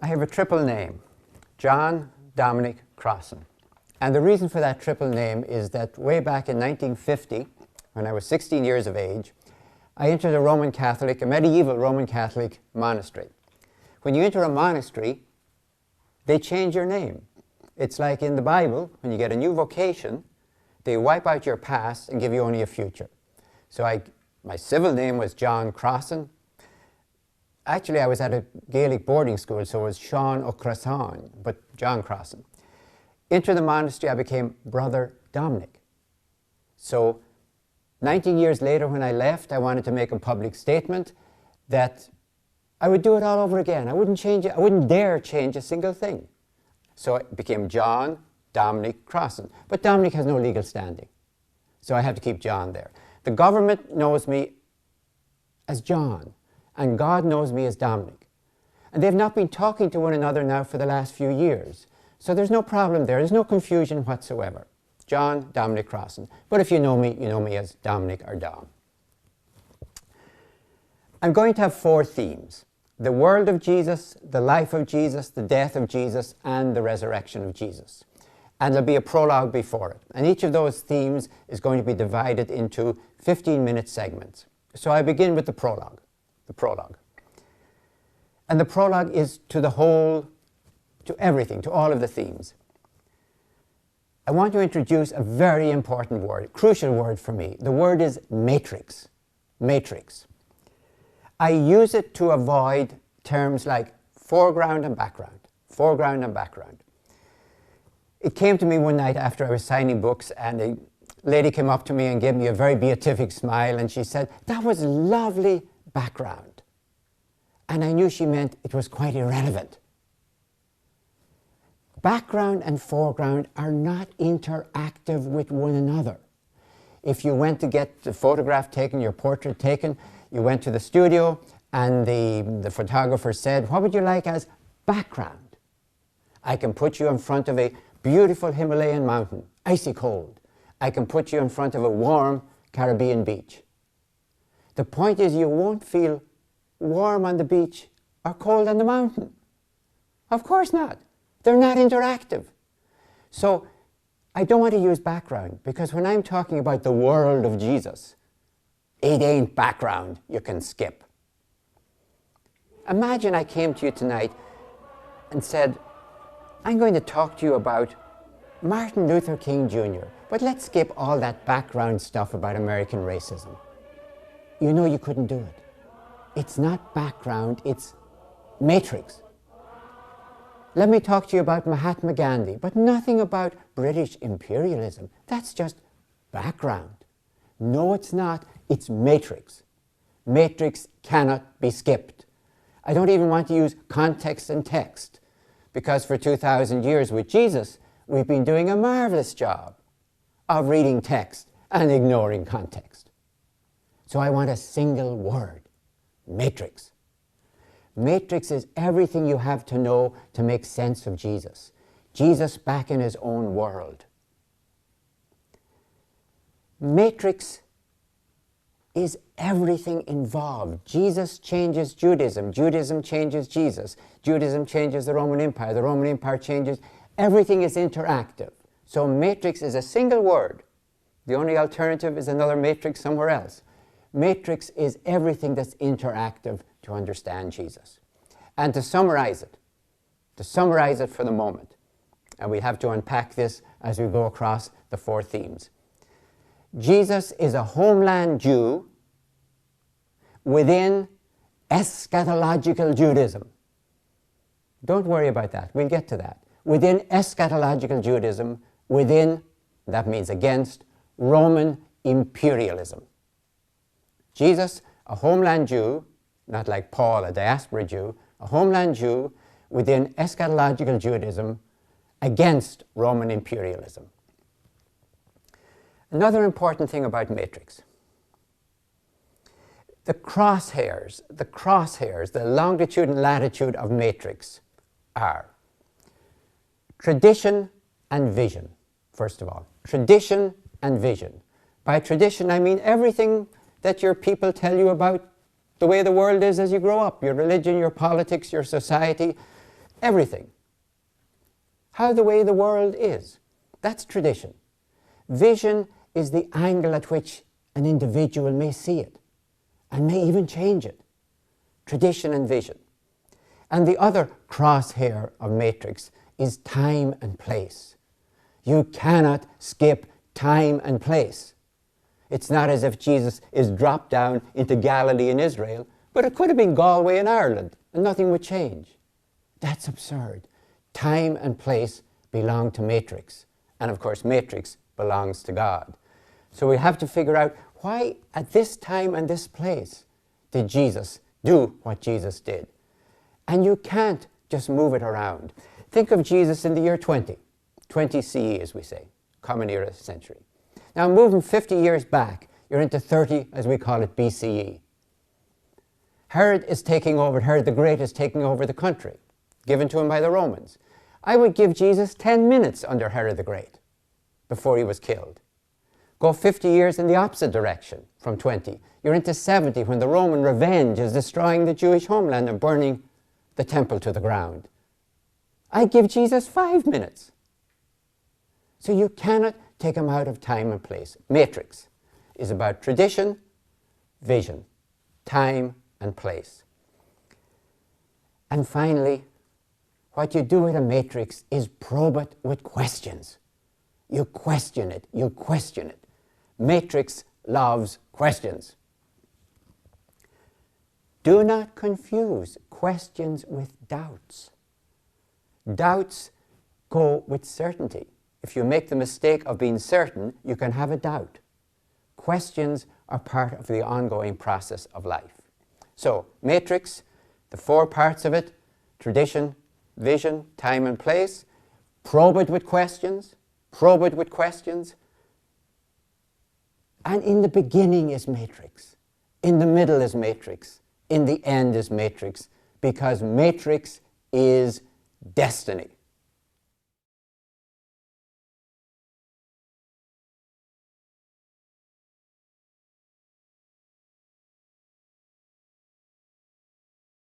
I have a triple name, John Dominic Crossan. And the reason for that triple name is that way back in 1950, when I was 16 years of age, I entered a medieval Roman Catholic monastery. When you enter a monastery, they change your name. It's like in the Bible, when you get a new vocation, they wipe out your past and give you only a future. So my civil name was John Crossan. Actually, I was at a Gaelic boarding school, so it was Sean O'Crossan, but John Crossan. Into the monastery, I became Brother Dominic. So 19 years later, when I left, I wanted to make a public statement that I would do it all over again. I wouldn't change it. I wouldn't dare change a single thing. So it became John Dominic Crossan. But Dominic has no legal standing, so I have to keep John there. The government knows me as John, and God knows me as Dominic. And they've not been talking to one another now for the last few years. So there's no problem there. There's no confusion whatsoever. John Dominic Crossan. But if you know me as Dominic or Dom. I'm going to have 4 themes: the world of Jesus, the life of Jesus, the death of Jesus, and the resurrection of Jesus. And there'll be a prologue before it. And each of those themes is going to be divided into 15-minute segments. So I begin with the prologue. And the prologue is to everything, to all of the themes. I want to introduce a very important word, a crucial word for me. The word is matrix. Matrix. I use it to avoid terms like foreground and background. Foreground and background. It came to me one night after I was signing books, and a lady came up to me and gave me a very beatific smile, and she said, "That was lovely background." And I knew she meant it was quite irrelevant. Background and foreground are not interactive with one another. If you went to get the photograph taken, your portrait taken, you went to the studio and the photographer said, "What would you like as background?" I can put you in front of a beautiful Himalayan mountain, icy cold. I can put you in front of a warm Caribbean beach. The point is, you won't feel warm on the beach or cold on the mountain. Of course not. They're not interactive. So I don't want to use background, because when I'm talking about the world of Jesus, it ain't background you can skip. Imagine I came to you tonight and said, "I'm going to talk to you about Martin Luther King Jr., but let's skip all that background stuff about American racism." You know you couldn't do it. It's not background, it's matrix. Let me talk to you about Mahatma Gandhi, but nothing about British imperialism. That's just background. No, it's not. It's matrix. Matrix cannot be skipped. I don't even want to use context and text, because for 2,000 years with Jesus, we've been doing a marvelous job of reading text and ignoring context. So I want a single word: matrix. Matrix is everything you have to know to make sense of Jesus. Jesus back in his own world. Matrix is everything involved. Jesus changes Judaism. Judaism changes Jesus. Judaism changes the Roman Empire. The Roman Empire changes. Everything is interactive. So matrix is a single word. The only alternative is another matrix somewhere else. Matrix is everything that's interactive to understand Jesus. And to summarize it for the moment, and we have to unpack this as we go across the 4 themes. Jesus is a homeland Jew within eschatological Judaism. Don't worry about that. We'll get to that. Within eschatological Judaism, that means against, Roman imperialism. Jesus, a homeland Jew, not like Paul, a diaspora Jew, a homeland Jew within eschatological Judaism against Roman imperialism. Another important thing about matrix. The crosshairs, the longitude and latitude of matrix are tradition and vision, first of all. Tradition and vision. By tradition, I mean everything that your people tell you about the way the world is as you grow up, your religion, your politics, your society, everything. How the way the world is. That's tradition. Vision is the angle at which an individual may see it and may even change it. Tradition and vision. And the other crosshair of matrix is time and place. You cannot skip time and place. It's not as if Jesus is dropped down into Galilee in Israel, but it could have been Galway in Ireland, and nothing would change. That's absurd. Time and place belong to matrix. And of course, matrix belongs to God. So we have to figure out why at this time and this place did Jesus do what Jesus did. And you can't just move it around. Think of Jesus in the year 20 CE, as we say, Common Era century. Now moving 50 years back, you're into 30, as we call it, BCE. Herod the Great is taking over the country, given to him by the Romans. I would give Jesus 10 minutes under Herod the Great before he was killed. Go 50 years in the opposite direction from 20. You're into 70 when the Roman revenge is destroying the Jewish homeland and burning the temple to the ground. I'd give Jesus 5 minutes. So you cannot take him out of time and place. Matrix is about tradition, vision, time and place. And finally, what you do with a matrix is probe it with questions. You question it, you question it. Matrix loves questions. Do not confuse questions with doubts. Doubts go with certainty. If you make the mistake of being certain, you can have a doubt. Questions are part of the ongoing process of life. So, matrix, the 4 parts of it, tradition, vision, time and place, probe it with questions, probe it with questions. And in the beginning is matrix. In the middle is matrix. In the end is matrix. Because matrix is destiny.